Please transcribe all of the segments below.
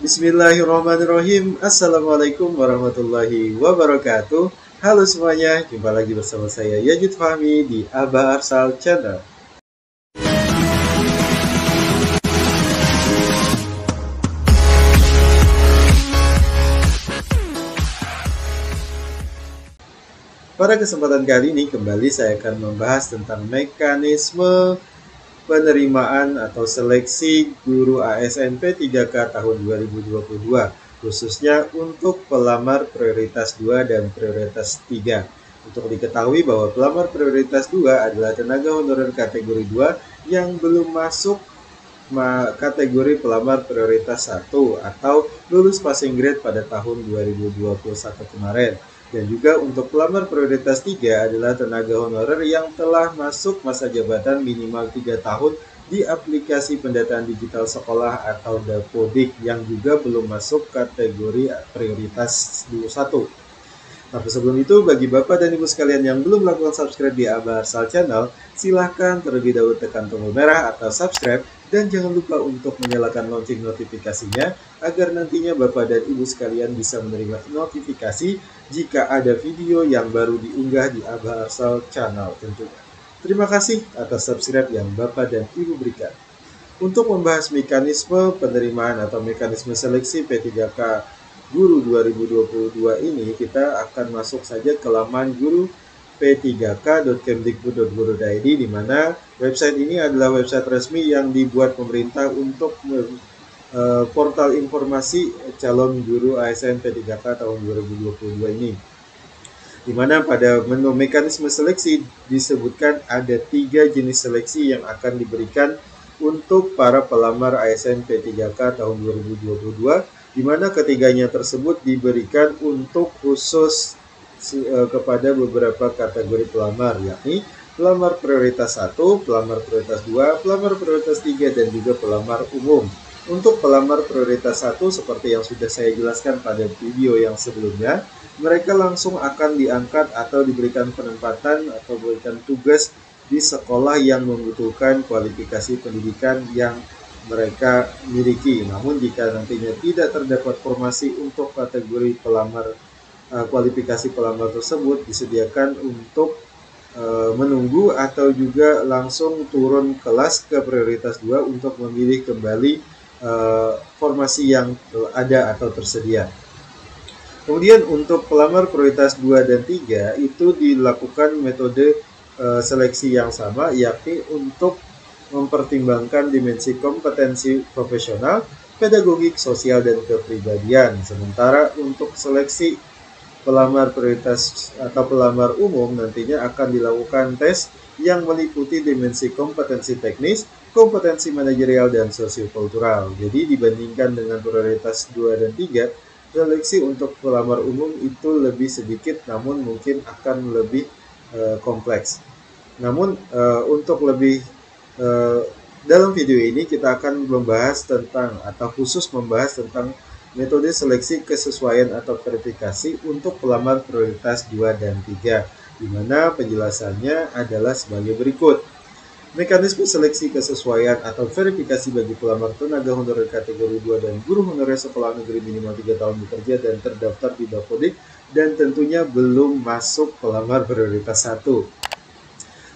Bismillahirrahmanirrahim. Assalamualaikum warahmatullahi wabarakatuh. Halo semuanya, jumpa lagi bersama saya Yajid Fahmi di Aba Arsal Channel. Pada kesempatan kali ini kembali saya akan membahas tentang mekanisme penerimaan atau seleksi guru ASNP 3K tahun 2022, khususnya untuk pelamar prioritas 2 dan prioritas 3. Untuk diketahui bahwa pelamar prioritas 2 adalah tenaga honorer kategori 2 yang belum masuk kategori pelamar prioritas 1 atau lulus passing grade pada tahun 2021 kemarin. Dan juga untuk pelamar prioritas 3 adalah tenaga honorer yang telah masuk masa jabatan minimal 3 tahun di aplikasi pendataan digital sekolah atau Dapodik yang juga belum masuk kategori prioritas 1. Tapi sebelum itu, bagi Bapak dan Ibu sekalian yang belum melakukan subscribe di Aba Arsal Channel, silahkan terlebih dahulu tekan tombol merah atau subscribe dan jangan lupa untuk menyalakan lonceng notifikasinya agar nantinya Bapak dan Ibu sekalian bisa menerima notifikasi jika ada video yang baru diunggah di Aba Arsal Channel tentunya. Terima kasih atas subscribe yang Bapak dan Ibu berikan. Untuk membahas mekanisme penerimaan atau mekanisme seleksi P3K Guru 2022 ini, kita akan masuk saja ke laman guru p3k.kemdikbud.go.id, di mana website ini adalah website resmi yang dibuat pemerintah untuk portal informasi calon guru ASN P3K tahun 2022 ini. Di mana pada menu mekanisme seleksi disebutkan ada 3 jenis seleksi yang akan diberikan untuk para pelamar ASN P3K tahun 2022, di mana ketiganya tersebut diberikan untuk khusus kepada beberapa kategori pelamar, yakni pelamar prioritas 1, pelamar prioritas 2, pelamar prioritas 3, dan juga pelamar umum. Untuk pelamar prioritas 1, seperti yang sudah saya jelaskan pada video yang sebelumnya, mereka langsung akan diangkat atau diberikan penempatan atau diberikan tugas di sekolah yang membutuhkan kualifikasi pendidikan yang mereka miliki. Namun jika nantinya tidak terdapat formasi untuk kategori pelamar, kualifikasi pelamar tersebut disediakan untuk menunggu atau juga langsung turun kelas ke prioritas 2 untuk memilih kembali formasi yang ada atau tersedia. Kemudian untuk pelamar prioritas 2 dan 3 itu dilakukan metode seleksi yang sama, yakni untuk mempertimbangkan dimensi kompetensi profesional, pedagogik, sosial, dan kepribadian. Sementara untuk seleksi pelamar prioritas atau pelamar umum nantinya akan dilakukan tes yang meliputi dimensi kompetensi teknis, kompetensi manajerial, dan sosiokultural. Jadi dibandingkan dengan prioritas 2 dan 3, seleksi untuk pelamar umum itu lebih sedikit, namun mungkin akan lebih kompleks. Namun untuk lebih dalam video ini kita akan membahas tentang atau khusus membahas tentang metode seleksi kesesuaian atau verifikasi untuk pelamar prioritas 2 dan 3, di mana penjelasannya adalah sebagai berikut. Mekanisme seleksi kesesuaian atau verifikasi bagi pelamar tenaga honorer kategori 2 dan guru honorer sekolah negeri minimal 3 tahun bekerja dan terdaftar di Dapodik dan tentunya belum masuk pelamar prioritas 1.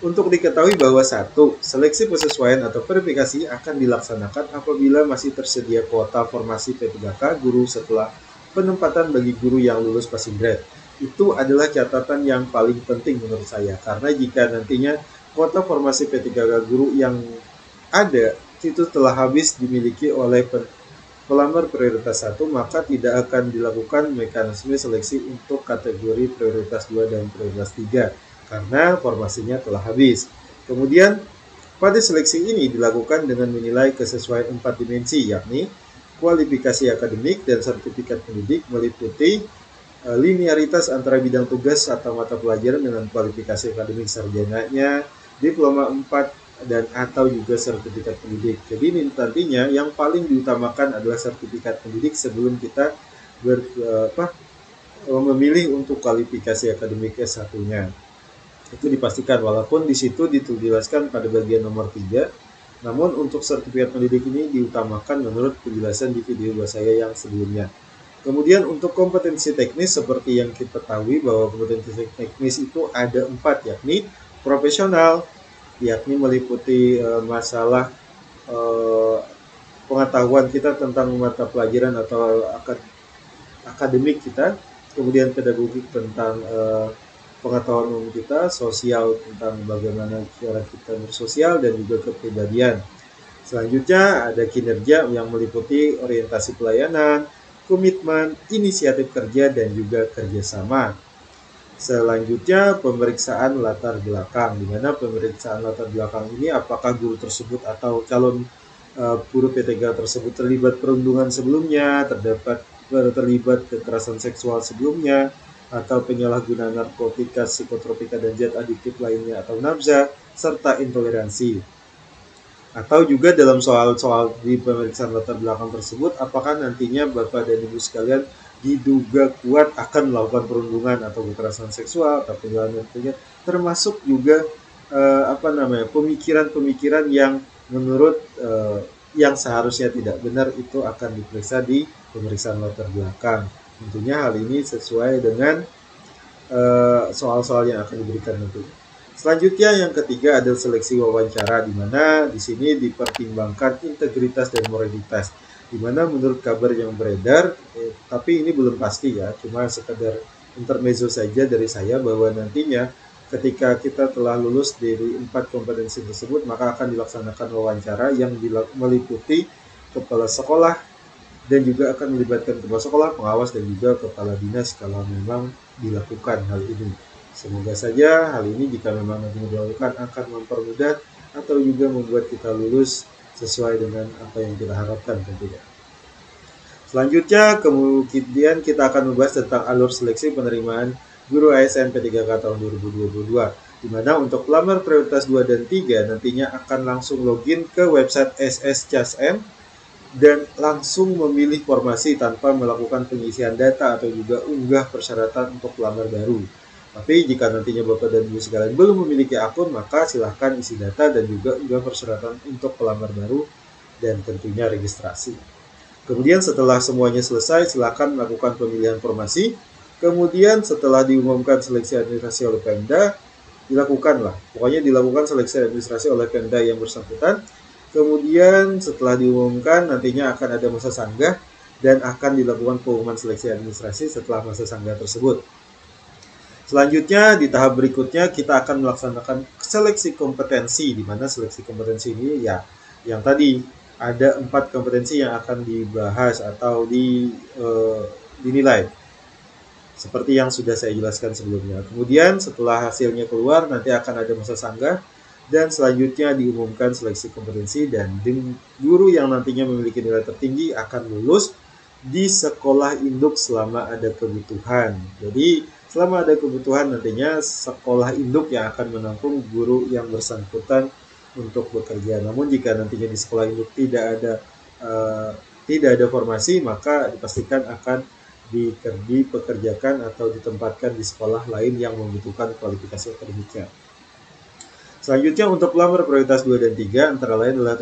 Untuk diketahui bahwa 1. Seleksi kesesuaian atau verifikasi akan dilaksanakan apabila masih tersedia kuota formasi P3K guru setelah penempatan bagi guru yang lulus passing grade. Itu adalah catatan yang paling penting menurut saya, karena jika nantinya kuota formasi P3K guru yang ada itu telah habis dimiliki oleh pelamar prioritas 1, maka tidak akan dilakukan mekanisme seleksi untuk kategori prioritas 2 dan prioritas 3. Karena formasinya telah habis. Kemudian pada seleksi ini dilakukan dengan menilai kesesuaian 4 dimensi, yakni kualifikasi akademik dan sertifikat pendidik meliputi linearitas antara bidang tugas atau mata pelajaran dengan kualifikasi akademik sarjananya, diploma 4 dan atau juga sertifikat pendidik. Jadi nantinya yang paling diutamakan adalah sertifikat pendidik sebelum kita memilih untuk kualifikasi akademik S1-nya. Itu dipastikan, walaupun di situ dijelaskan pada bagian nomor 3 Namun untuk sertifikat pendidik ini diutamakan menurut penjelasan di video saya yang sebelumnya. Kemudian untuk kompetensi teknis seperti yang kita ketahui bahwa kompetensi teknis itu ada 4, yakni profesional, yakni meliputi masalah pengetahuan kita tentang mata pelajaran atau akademik kita, kemudian pedagogik tentang pengetahuan umum kita, sosial tentang bagaimana cara kita bersosial, dan juga kepribadian. Selanjutnya ada kinerja yang meliputi orientasi pelayanan, komitmen, inisiatif kerja, dan juga kerjasama. Selanjutnya pemeriksaan latar belakang, di mana pemeriksaan latar belakang ini apakah guru tersebut atau calon guru PTK tersebut terlibat perundungan sebelumnya, terlibat kekerasan seksual sebelumnya, atau penyalahgunaan narkotika, psikotropika, dan zat adiktif lainnya atau nafza, serta intoleransi. Atau juga dalam soal-soal di pemeriksaan latar belakang tersebut, apakah nantinya Bapak dan Ibu sekalian diduga kuat akan melakukan perundungan atau kekerasan seksual atau penyalahgunaan narkotika, termasuk juga pemikiran-pemikiran yang menurut yang seharusnya tidak benar itu akan diperiksa di pemeriksaan latar belakang. Tentunya hal ini sesuai dengan soal-soal yang akan diberikan nanti. Selanjutnya yang ketiga adalah seleksi wawancara, di mana di sini dipertimbangkan integritas dan moralitas. Di mana menurut kabar yang beredar, tapi ini belum pasti ya, cuma sekedar intermezzo saja dari saya bahwa nantinya ketika kita telah lulus dari 4 kompetensi tersebut, maka akan dilaksanakan wawancara yang meliputi kepala sekolah dan juga akan melibatkan kepala sekolah, pengawas, dan juga kepala dinas kalau memang dilakukan hal ini. Semoga saja hal ini jika memang nanti dilakukan akan mempermudah atau juga membuat kita lulus sesuai dengan apa yang kita harapkan tentunya. Selanjutnya kemudian kita akan membahas tentang alur seleksi penerimaan guru ASN P3K tahun 2022, di mana untuk pelamar prioritas 2 dan 3 nantinya akan langsung login ke website SSCASM dan langsung memilih formasi tanpa melakukan pengisian data atau juga unggah persyaratan untuk pelamar baru. Tapi jika nantinya Bapak dan Ibu sekalian belum memiliki akun, maka silahkan isi data dan juga unggah persyaratan untuk pelamar baru dan tentunya registrasi. Kemudian setelah semuanya selesai, silahkan melakukan pemilihan formasi. Kemudian setelah diumumkan seleksi administrasi oleh Pemda, dilakukanlah. Pokoknya dilakukan seleksi administrasi oleh Pemda yang bersangkutan. Kemudian setelah diumumkan nantinya akan ada masa sanggah dan akan dilakukan pengumuman seleksi administrasi setelah masa sanggah tersebut. Selanjutnya di tahap berikutnya kita akan melaksanakan seleksi kompetensi, di mana seleksi kompetensi ini ya yang tadi ada 4 kompetensi yang akan dibahas atau dinilai seperti yang sudah saya jelaskan sebelumnya. Kemudian setelah hasilnya keluar nanti akan ada masa sanggah dan selanjutnya diumumkan seleksi kompetensi, dan guru yang nantinya memiliki nilai tertinggi akan lulus di sekolah induk selama ada kebutuhan. Jadi selama ada kebutuhan nantinya sekolah induk yang akan menampung guru yang bersangkutan untuk bekerja. Namun jika nantinya di sekolah induk tidak ada formasi, maka dipastikan akan dipekerjakan atau ditempatkan di sekolah lain yang membutuhkan kualifikasi akademiknya. Selanjutnya untuk pelamar prioritas 2 dan 3 antara lain adalah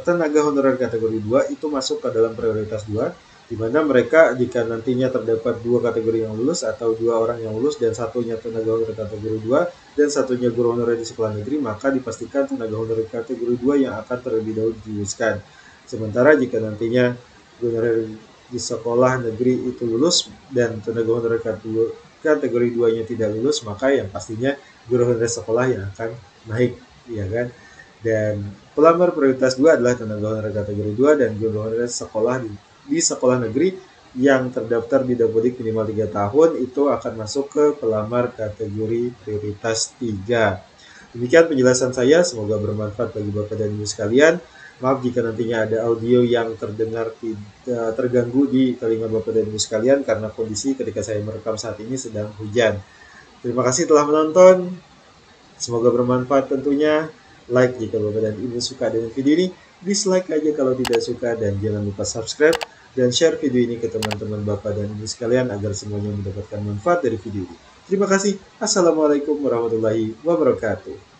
tenaga honorer kategori 2 itu masuk ke dalam prioritas 2, di mana mereka jika nantinya terdapat 2 kategori yang lulus atau 2 orang yang lulus dan satunya tenaga honorer kategori 2 dan satunya guru honorer di sekolah negeri, maka dipastikan tenaga honorer kategori 2 yang akan terlebih dahulu diluluskan. Sementara jika nantinya guru honorer di sekolah negeri itu lulus dan tenaga honorer kategori 2-nya tidak lulus, maka yang pastinya guru honorer sekolah yang akan naik, ya kan? Dan pelamar prioritas 2 adalah tenaga honorer kategori 2 dan guru honorer sekolah di sekolah negeri yang terdaftar di Dapodik minimal 3 tahun itu akan masuk ke pelamar kategori prioritas 3. Demikian penjelasan saya, semoga bermanfaat bagi Bapak dan Ibu sekalian. Maaf jika nantinya ada audio yang terdengar terganggu di telinga Bapak dan Ibu sekalian karena kondisi ketika saya merekam saat ini sedang hujan. Terima kasih telah menonton. Semoga bermanfaat tentunya. Like jika Bapak dan Ibu suka dengan video ini, dislike aja kalau tidak suka, dan jangan lupa subscribe dan share video ini ke teman-teman Bapak dan Ibu sekalian agar semuanya mendapatkan manfaat dari video ini. Terima kasih. Assalamualaikum warahmatullahi wabarakatuh.